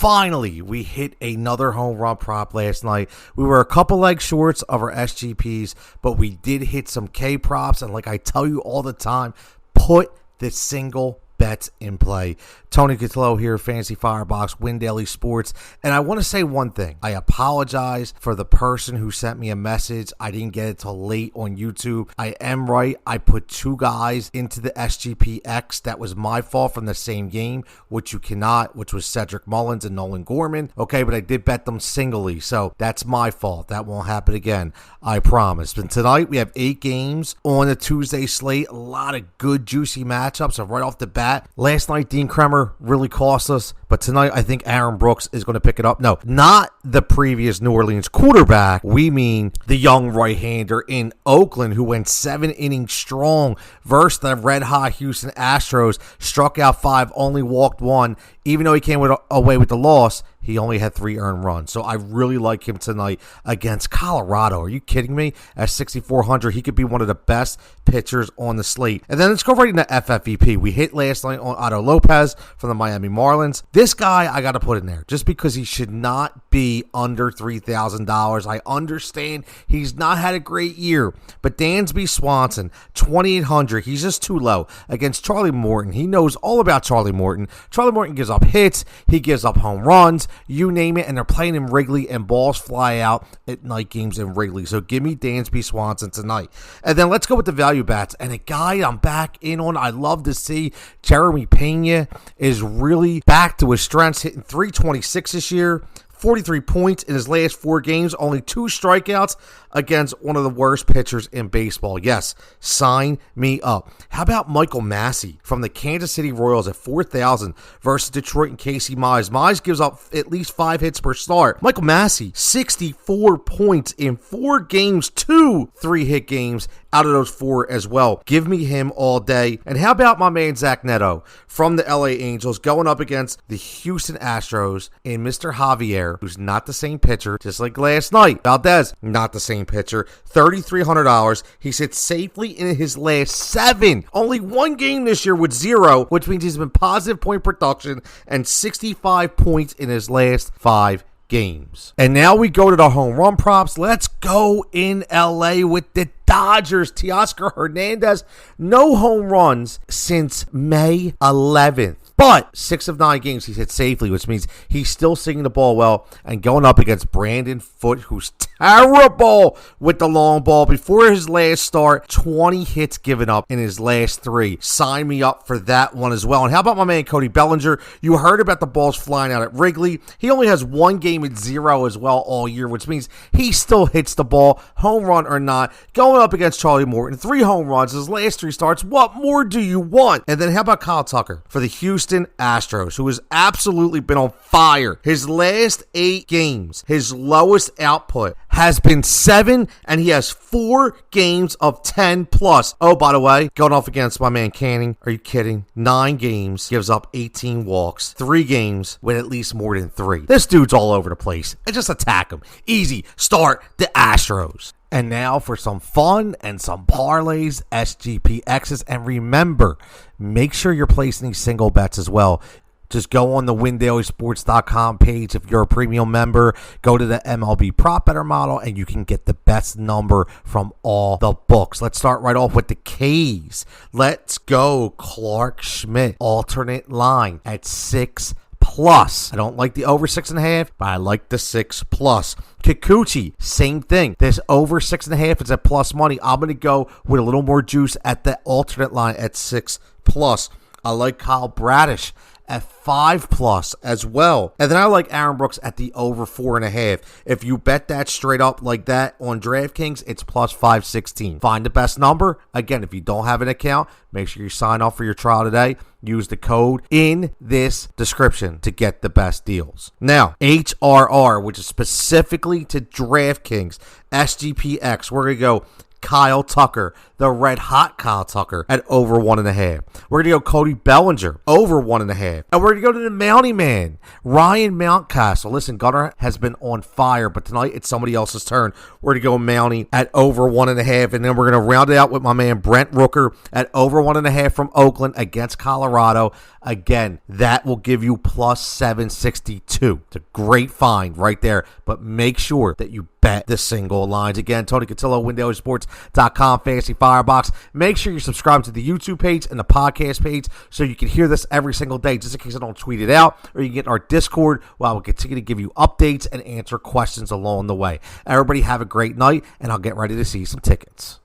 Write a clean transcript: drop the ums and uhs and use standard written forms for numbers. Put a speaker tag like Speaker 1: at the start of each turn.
Speaker 1: Finally, we hit another home run prop last night. We were a couple legs shorts of our SGPs, but we did hit some K props. And like I tell you all the time, put the single bets in play. Tony Cutillo here, Fantasy Firebox, Win Daily Sports. And I want to say one thing. I apologize for the person who sent me a message. I didn't get it till late on YouTube. I am right. I put two guys into the SGPx. That was my fault from the same game, which you cannot, which was Cedric Mullins and Nolan Gorman. Okay, but I did bet them singly. So that's my fault. That won't happen again. I promise. And tonight we have 8 games on the Tuesday slate. A lot of good, juicy matchups. So right off the bat, last night Dean Kremer really cost us, but tonight I think Aaron Brooks is going to pick it up. No, not the previous New Orleans quarterback. We mean the young right-hander in Oakland who went 7 innings strong versus the red-hot Houston Astros, struck out 5, only walked 1. Even though he came away with the loss, he only had 3 earned runs. So I really like him tonight against Colorado. Are you kidding me? At 6,400, he could be one of the best pitchers on the slate. And then let's go right into FFVP. We hit last night on Otto Lopez from the Miami Marlins. This guy I got to put in there just because he should not be under $3,000. I understand he's not had a great year, but Dansby Swanson, 2,800. He's just too low against Charlie Morton. He knows all about Charlie Morton. Charlie Morton gives up hits. He gives up home runs. You name it, and they're playing in Wrigley, and balls fly out at night games in Wrigley. So give me Dansby Swanson tonight. And then let's go with the value bats. And a guy I'm back in on, I love to see, Jeremy Pena is really back to his strengths, hitting 326 this year. 43 points in his last 4 games, only 2 strikeouts against one of the worst pitchers in baseball. Yes, sign me up. How about Michael Massey from the Kansas City Royals at 4,000 versus Detroit and Casey Mize? Mize gives up at least 5 hits per start. Michael Massey, 64 points in 4 games, 2 3-hit games out of those 4 as well. Give me him all day. And how about my man Zach Neto from the LA Angels going up against the Houston Astros and Mr. Javier, who's not the same pitcher, just like last night. Valdez, not the same pitcher. $3,300. He sits safely in his last 7. Only 1 game this year with 0, which means he's been positive point production and 65 points in his last 5 games. And now we go to the home run props. Let's go in LA with the Dodgers. Teoscar Hernandez, no home runs since May 11th. But 6 of 9 games he's hit safely, which means he's still singing the ball well and going up against Brandon Foote, who's terrible with the long ball. Before his last start, 20 hits given up in his last 3. Sign me up for that one as well. And how about my man Cody Bellinger? You heard about the balls flying out at Wrigley. He only has 1 game at 0 as well all year, which means he still hits the ball, home run or not, going up against Charlie Morton. 3 home runs his last 3 starts. What more do you want? And then how about Kyle Tucker for the Houston Astros, who has absolutely been on fire. His last 8 games, his lowest output has been 7, and he has 4 games of 10 plus. Oh, by the way, going off against my man Canning. Are you kidding? 9 games, gives up 18 walks. 3 games with at least more than 3. This dude's all over the place. And just attack him. Easy. Start the Astros. And now for some fun and some parlays, SGPx's. And remember, make sure you're placing these single bets as well. Just go on the WinDailySports.com page. If you're a premium member, go to the MLB prop better model and you can get the best number from all the books. Let's start right off with the Ks. Let's go Clark Schmidt, alternate line at 6 plus. I don't like the over 6.5, but I like the 6 plus. Kikuchi, same thing. This over 6.5 is at plus money. I'm going to go with a little more juice at the alternate line at 6 plus. I like Kyle Bradish at 5 plus as well. And then I like Aaron Brooks at the over 4.5. If you bet that straight up like that on Draftkings, it's plus 516. Find the best number. Again, if you don't have an account, make sure you sign up for your trial today. Use the code in this description to get the best deals. Now, HRR, which is specifically to Draftkings, SGPx, we're going to go Kyle Tucker, the red hot Kyle Tucker at over 1.5. We're going to go Cody Bellinger over 1.5. And we're going to go to the Mountie Man, Ryan Mountcastle. Listen, Gunnar has been on fire, but tonight it's somebody else's turn. We're going to go Mountie at over 1.5. And then we're going to round it out with my man Brent Rooker at over 1.5 from Oakland against Colorado. Again, that will give you plus 762. It's a great find right there, but make sure that you bet the single lines. Again, Tony Cutillo, WindowSports.com, Fantasy Firebox. Make sure you're subscribed to the YouTube page and the podcast page so you can hear this every single day, just in case I don't tweet it out, or you can get in our Discord where I will continue to give you updates and answer questions along the way. Everybody have a great night, and I'll get ready to see some tickets.